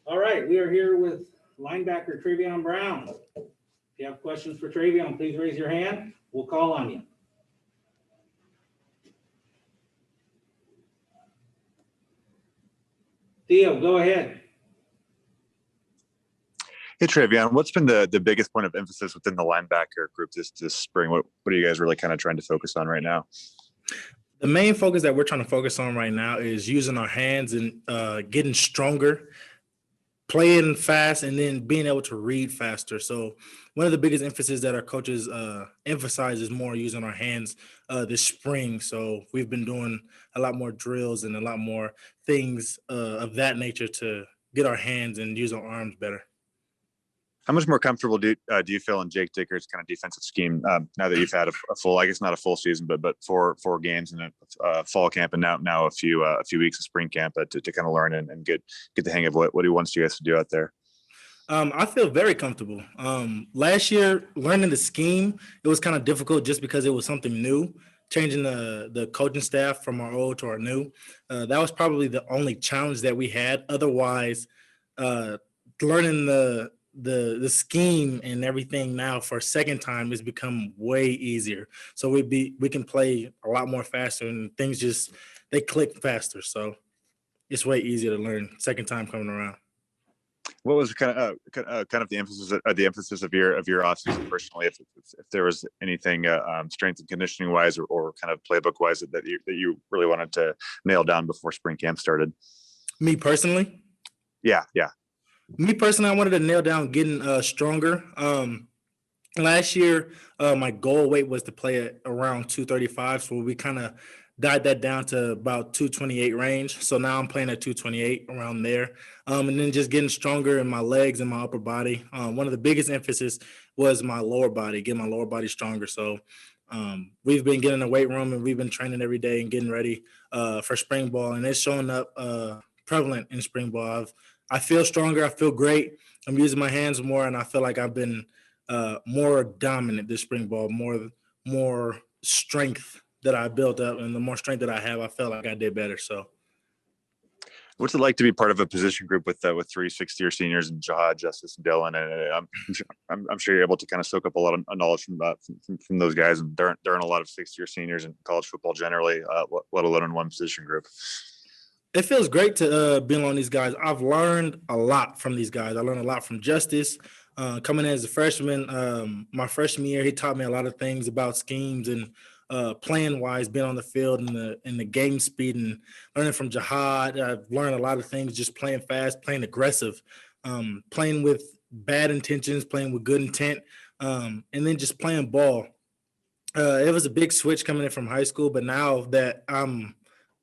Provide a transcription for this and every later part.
All right, we are here with linebacker Travion Brown. If you have questions for Travion, please raise your hand. We'll call on you. Theo, go ahead. Hey, Travion, what's been the biggest point of emphasis within the linebacker group this spring? What are you guys really kind of trying to focus on right now? The main focus that we're trying to focus on right now is using our hands and getting stronger, playing fast, and then being able to read faster. So one of the biggest emphasis that our coaches emphasize is more using our hands this spring. So we've been doing a lot more drills and a lot more things of that nature to get our hands and use our arms better. How much more comfortable do you feel in Jake Dicker's kind of defensive scheme now that you've had a full, I guess not a full season, but four games in a fall camp and now a few weeks of spring camp to kind of learn and get the hang of what he wants you guys to do out there? I feel very comfortable. Last year, learning the scheme, it was kind of difficult just because it was something new, changing the coaching staff from our old to our new. That was probably the only challenge that we had. Otherwise, learning the scheme and everything now for a second time has become way easier. So we can play a lot more faster and things they click faster. So it's way easier to learn second time coming around. What was kind of the emphasis of your offseason personally? If there was anything strength and conditioning wise or kind of playbook wise that you really wanted to nail down before spring camp started? Me personally? Yeah. Me personally, I wanted to nail down getting stronger. Last year, my goal weight was to play at around 235, so we kind of dialed that down to about 228 range. So now I'm playing at 228 around there. And then just getting stronger in my legs and my upper body. One of the biggest emphasis was my lower body, getting my lower body stronger. So we've been getting in the weight room and we've been training every day and getting ready for spring ball. And it's showing up prevalent in spring ball. I feel stronger. I feel great. I'm using my hands more, and I feel like I've been more dominant this spring ball, more strength that I built up, and the more strength that I have, I felt like I did better. So what's it like to be part of a position group with 3 sixth-year seniors and Jihad, Justice, and Dylan? And I'm sure you're able to kind of soak up a lot of knowledge from those guys, and there aren't a lot of sixth-year seniors in college football generally, let alone in one position group. It feels great to be on these guys. I've learned a lot from these guys. I learned a lot from Justice. Coming in as a freshman, my freshman year, he taught me a lot of things about schemes and playing-wise, being on the field and the game speed, and learning from Jihad. I've learned a lot of things just playing fast, playing aggressive, playing with bad intentions, playing with good intent, and then just playing ball. It was a big switch coming in from high school, but now that I'm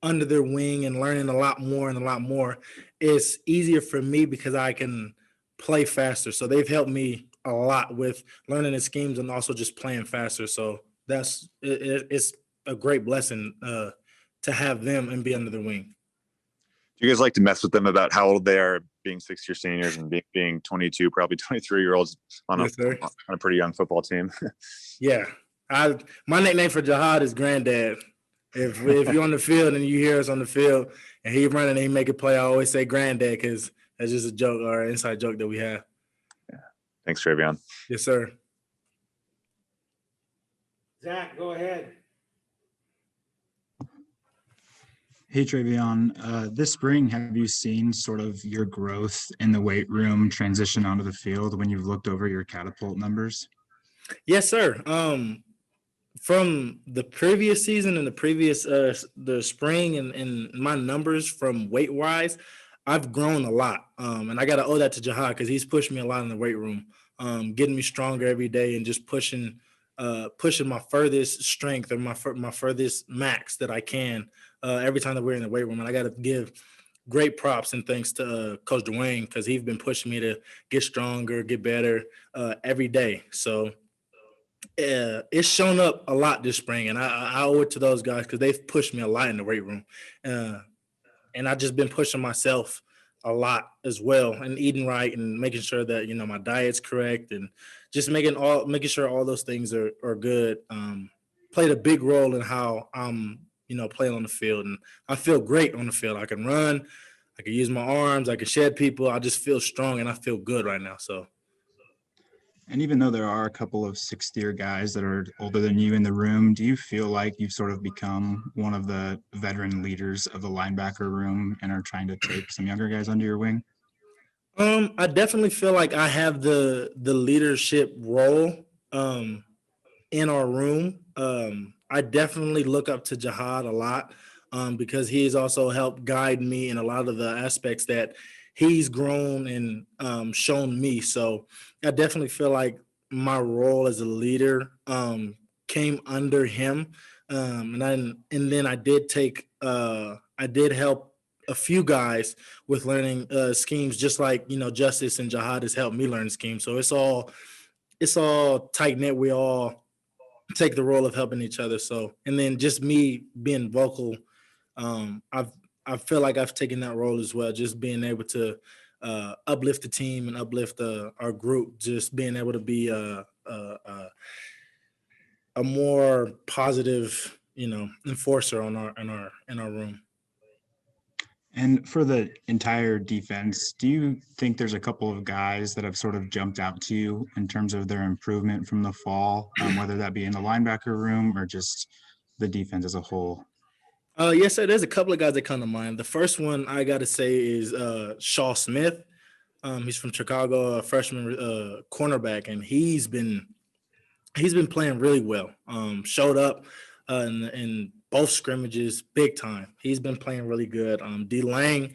under their wing and learning a lot more, it's easier for me because I can play faster. So they've helped me a lot with learning the schemes and also just playing faster. So it's a great blessing to have them and be under their wing. Do you guys like to mess with them about how old they are, being sixth-year seniors and being 22, probably 23-year-olds on a pretty young football team? Yeah. My nickname for Jihad is Granddad. If you're on the field and you hear us on the field and he running and he make a play, I always say Granddad because that's just a joke or an inside joke that we have. Yeah. Thanks, Travion. Yes, sir. Zach, go ahead. Hey, Travion. This spring, have you seen sort of your growth in the weight room transition onto the field when you've looked over your catapult numbers? Yes, sir. From the previous season and the spring and my numbers from weight wise, I've grown a lot. And I got to owe that to Jihad because he's pushed me a lot in the weight room, getting me stronger every day and just pushing my furthest strength or my furthest max that I can every time that we're in the weight room. And I got to give great props and thanks to Coach Dwayne because he's been pushing me to get stronger, get better every day. So it's shown up a lot this spring, and I owe it to those guys because they've pushed me a lot in the weight room. And I've just been pushing myself a lot as well and eating right and making sure that, my diet's correct and just making sure all those things are good. Played a big role in how I'm, playing on the field. And I feel great on the field. I can run. I can use my arms. I can shed people. I just feel strong and I feel good right now. So. And even though there are a couple of sixth-year guys that are older than you in the room, do you feel like you've sort of become one of the veteran leaders of the linebacker room and are trying to take some younger guys under your wing? I definitely feel like I have the leadership role in our room. I definitely look up to Jihad a lot because he has also helped guide me in a lot of the aspects that he's grown and shown me. So I definitely feel like my role as a leader came under him, and then I did help a few guys with learning schemes, just like Justice and Jihad has helped me learn schemes. So it's all tight knit. We all take the role of helping each other. So, and then just me being vocal, I feel like I've taken that role as well. Just being able to uplift the team and uplift our group. Just being able to be a more positive, enforcer on our room. And for the entire defense, do you think there's a couple of guys that have sort of jumped out to you in terms of their improvement from the fall, whether that be in the linebacker room or just the defense as a whole? Yes, sir. There's a couple of guys that come to mind. The first one I got to say is Shaw Smith. He's from Chicago, a freshman cornerback, and he's been playing really well. Showed up in both scrimmages big time. He's been playing really good. D Lang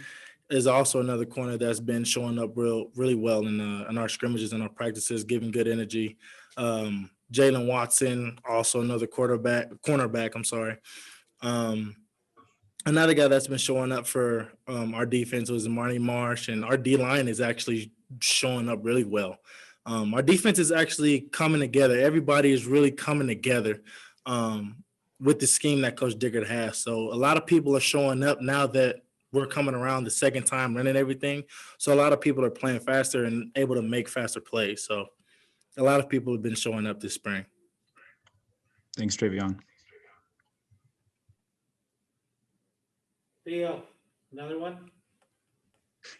is also another corner that's been showing up really well in our scrimmages and our practices, giving good energy. Jalen Watson, also another cornerback. I'm sorry. Another guy that's been showing up for our defense was Marty Marsh, and our D line is actually showing up really well. Our defense is actually coming together. Everybody is really coming together with the scheme that Coach Diggert has. So a lot of people are showing up now that we're coming around the second time running everything. So a lot of people are playing faster and able to make faster plays. So a lot of people have been showing up this spring. Thanks, Travion. Theo, another one?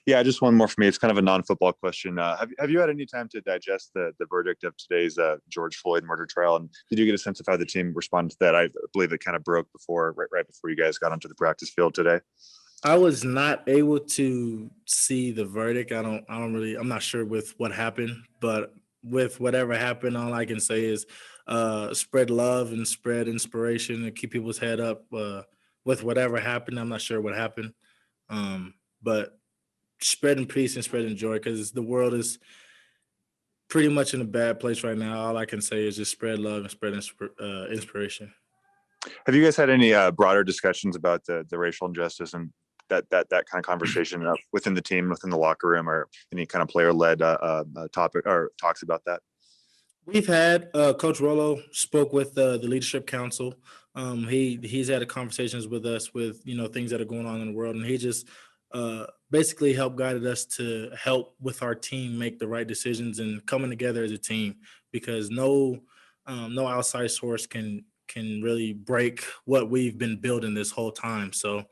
Yeah, just one more for me. It's kind of a non-football question. Have you had any time to digest the verdict of today's George Floyd murder trial? And did you get a sense of how the team responded to that? I believe it kind of broke right before you guys got onto the practice field today. I was not able to see the verdict. I'm not sure with what happened, but with whatever happened, all I can say is spread love and spread inspiration and keep people's head up with whatever happened. I'm not sure what happened, but spreading peace and spreading joy, because the world is pretty much in a bad place right now. All I can say is just spread love and spread inspiration. Have you guys had any broader discussions about the racial injustice and that kind of conversation within the team, within the locker room, or any kind of player-led topic or talks about that? We've had Coach Rollo spoke with the leadership council. He's had conversations with us with things that are going on in the world, and he just basically helped guided us to help with our team make the right decisions and coming together as a team, because no outside source can really break what we've been building this whole time. So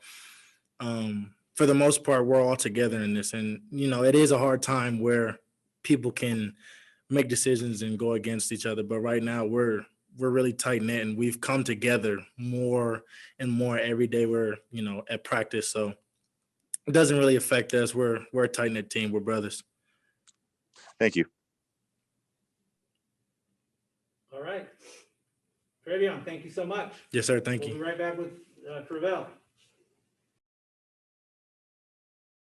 for the most part, we're all together in this, and it is a hard time where people can make decisions and go against each other. But right now we're really tight knit, and we've come together more and more every day we're at practice. So it doesn't really affect us. We're a tight knit team. We're brothers. Thank you. All right. Travion, thank you so much. Yes, sir. Thank We'll you. be right back with Travell.